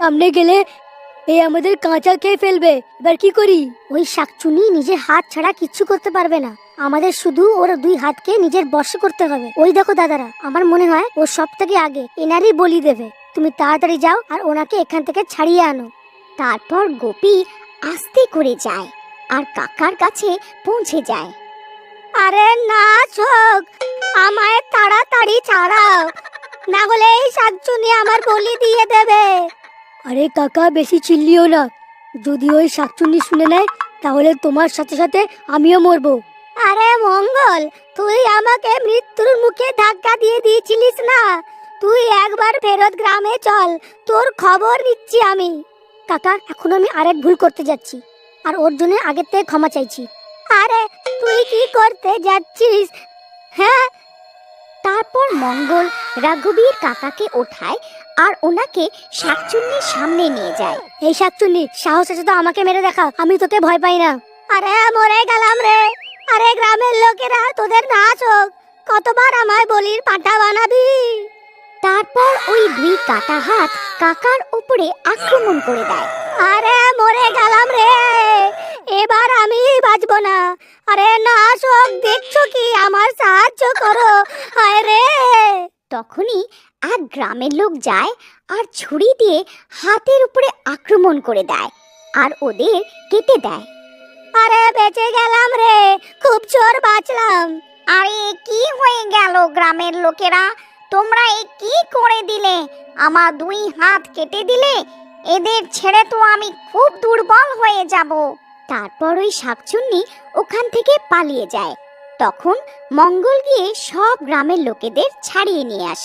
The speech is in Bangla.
সামনে গেলে এ আমাদের কাঁচা খেয়ে ফেলবে। এবার কি করি? ওই শাকচুনি নিজের হাত ছাড়া কিচ্ছু করতে পারবে না। আমাদের শুধু ওর দুই হাতকে নিজের বশে করতে হবে। ওই দেখো দাদারা, আমার মনে হয় ও সব থেকে আগে এনারই বলি দেবে। তুমি তাড়াতাড়ি যাও আর ওনাকে এখান থেকে ছাড়িয়ে আনো। তারপর গোপী আস্তে করে যায় আর কাকার কাছে পৌঁছে যায়। আরে না ছোক, আমায় তাড়াতাড়ি ছাড়াও, না হলে এই শাকচুনি আমার বলি দিয়ে দেবে। আরে কাকা, বেশি চিল্লিও না। যদি ওই শাকচুন্নি শুনে নেয় তাহলে তোমার সাথে সাথে আমিও মরবো। আরে মঙ্গল, তুই আমাকে মৃত্যুর মুখে ধাক্কা দিয়ে দিয়েছিলিস না? তুই একবার ফেরত গ্রামে চল, তোর খবর নিচ্ছি আমি। কাকা, এখন আমি আরেক ভুল করতে যাচ্ছি আর ওর জন্য আগের থেকে ক্ষমা চাইছি। আরে তুই কি করতে যাচ্ছিস? হ্যাঁ। তারপর মঙ্গল রাঘবীর কাকাকে ওঠায় আর ওনাকে শাকচুন্নির সামনে নিয়ে যায়। এই শাকচুন্নি, সাহস আছে তো আমাকে মেরে দেখা, আমি তোকে ভয় পাই না। আরে মরে গেলাম রে। আরে গ্রামের লোকেরা তোদের নাচ হোক, কতবার আমায় বলির পাঁঠা বানাবি? তারপর ওই দুই কাটা হাত কাকার উপরে আক্রমণ করে দেয়। আরে মরে গেলাম রে, এবার আমি বাঁচবো না। আরে নাচ হোক, দেখছো কি? আমার সাহায্য করো, হায় রে। তখনই এক গ্রামের লোক যায় আর ছুরি দিয়ে হাতের উপরে আক্রমণ করে দেয় আর ওদের কেটে দেয়। আরে বেঁচে গেলাম রে, খুব জোর বাঁচলাম। আরে কি হয়ে গেল গ্রামের লোকেরা? তোমরা এ কি করে দিলে? আমার দুই হাত কেটে দিলে। এদের ছেড়ে তো আমি খুব দুর্বল হয়ে যাব। তারপর ওই শাকচুন্নি ওখান থেকে পালিয়ে যায়। তখন মঙ্গল গিয়ে সব গ্রামের লোকেদের ছাড়িয়ে নিয়ে আসে।